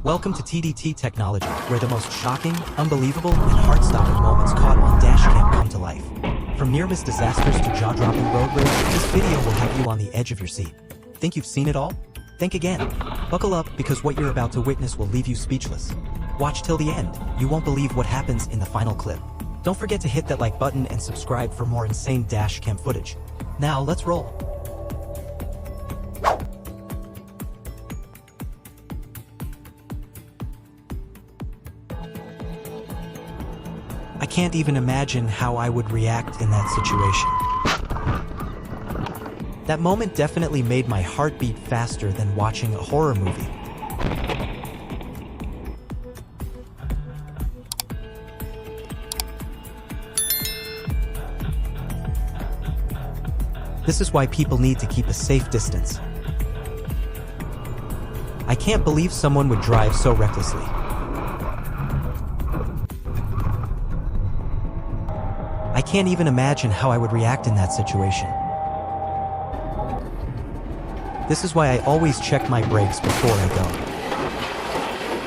Welcome to TDT Technology, where the most shocking, unbelievable, and heart-stopping moments caught on dashcam come to life. From near-miss disasters to jaw-dropping road rage, this video will have you on the edge of your seat. Think you've seen it all? Think again. Buckle up, because what you're about to witness will leave you speechless. Watch till the end. You won't believe what happens in the final clip. Don't forget to hit that like button and subscribe for more insane dashcam footage. Now, let's roll. I can't even imagine how I would react in that situation. That moment definitely made my heart beat faster than watching a horror movie. This is why people need to keep a safe distance. I can't believe someone would drive so recklessly. I can't even imagine how I would react in that situation. This is why I always check my brakes before I go.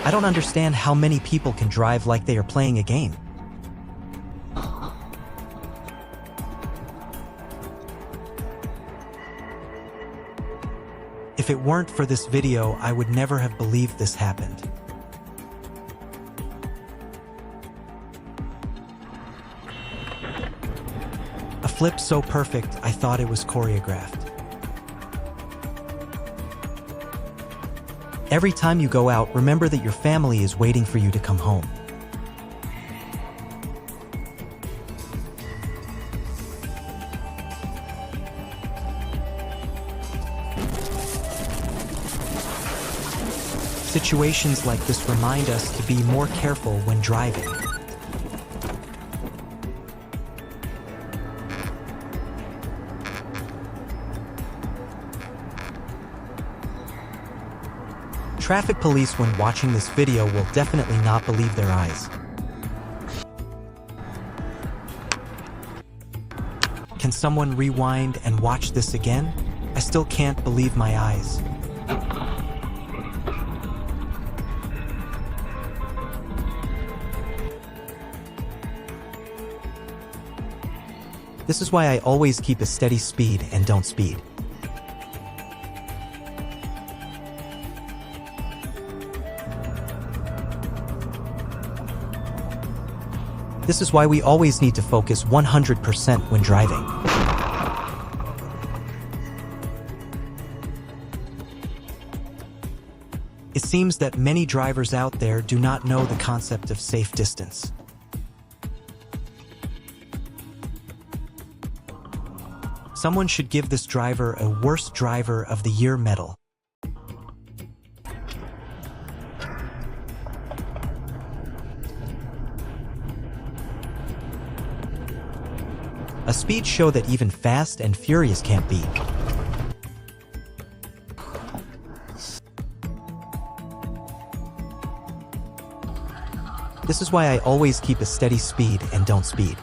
I don't understand how many people can drive like they are playing a game. If it weren't for this video, I would never have believed this happened. A flip so perfect, I thought it was choreographed. Every time you go out, remember that your family is waiting for you to come home. Situations like this remind us to be more careful when driving. Traffic police, when watching this video, will definitely not believe their eyes. Can someone rewind and watch this again? I still can't believe my eyes. This is why I always keep a steady speed and don't speed. This is why we always need to focus 100% when driving. It seems that many drivers out there do not know the concept of safe distance. Someone should give this driver a Worst Driver of the Year medal. A speed show that even Fast and Furious can't beat. This is why I always keep a steady speed and don't speed.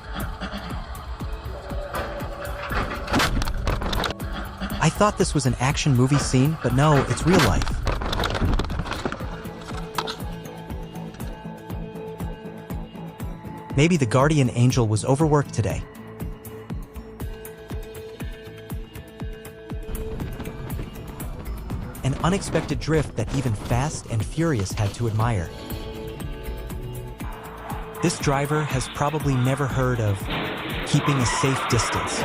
I thought this was an action movie scene, but no, it's real life. Maybe the guardian angel was overworked today. An unexpected drift that even Fast and Furious had to admire. This driver has probably never heard of keeping a safe distance.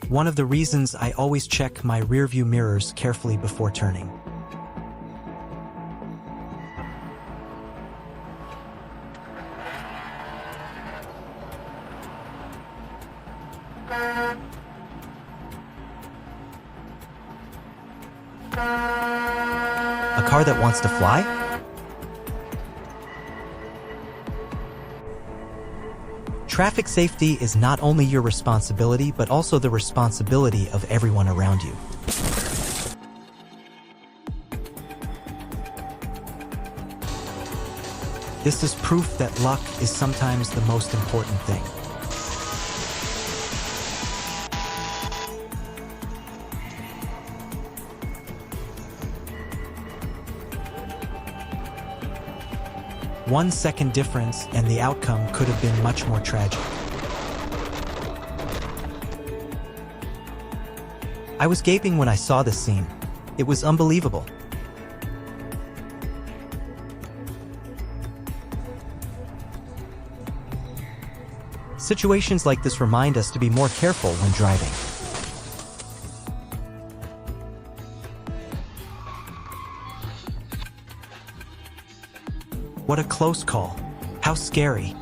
One of the reasons I always check my rearview mirrors carefully before turning. A car that wants to fly? Traffic safety is not only your responsibility, but also the responsibility of everyone around you. This is proof that luck is sometimes the most important thing. 1 second difference and the outcome could have been much more tragic. I was gaping when I saw this scene. It was unbelievable. Situations like this remind us to be more careful when driving. What a close call. How scary.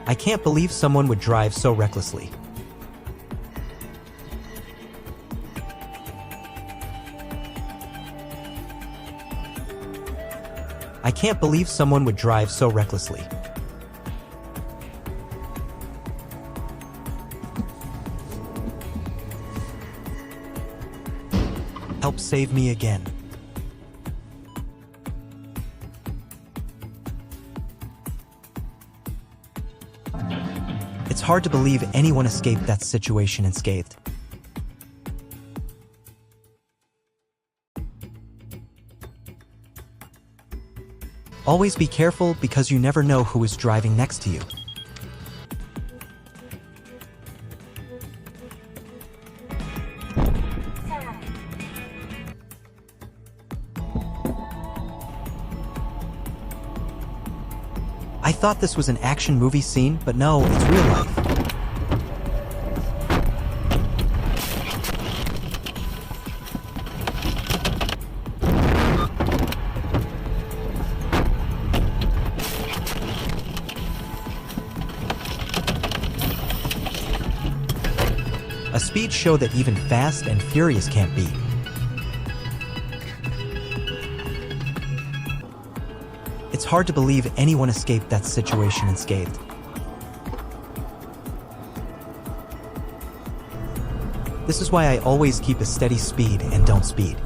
I can't believe someone would drive so recklessly. I can't believe someone would drive so recklessly. Help save me again. It's hard to believe anyone escaped that situation unscathed. Always be careful because you never know who is driving next to you. I thought this was an action movie scene, but no, it's real life. A speed show that even Fast and Furious can't beat. It's hard to believe anyone escaped that situation unscathed. This is why I always keep a steady speed and don't speed.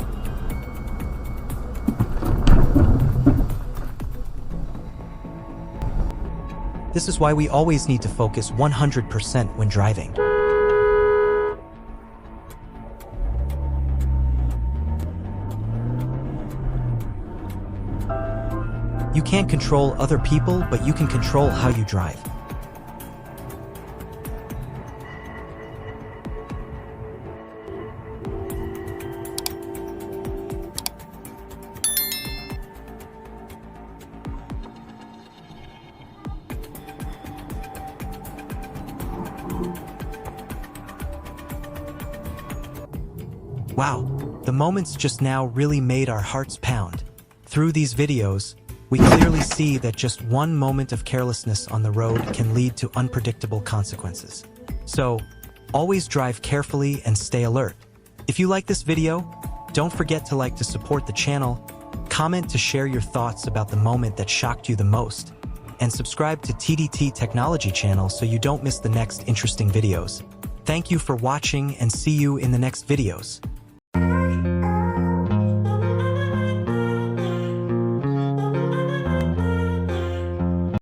This is why we always need to focus 100% when driving. You can't control other people, but you can control how you drive. Wow, the moments just now really made our hearts pound. Through these videos, we clearly see that just one moment of carelessness on the road can lead to unpredictable consequences. So, always drive carefully and stay alert. If you like this video, don't forget to like to support the channel, comment to share your thoughts about the moment that shocked you the most, and subscribe to TDT Technology channel so you don't miss the next interesting videos. Thank you for watching and see you in the next videos.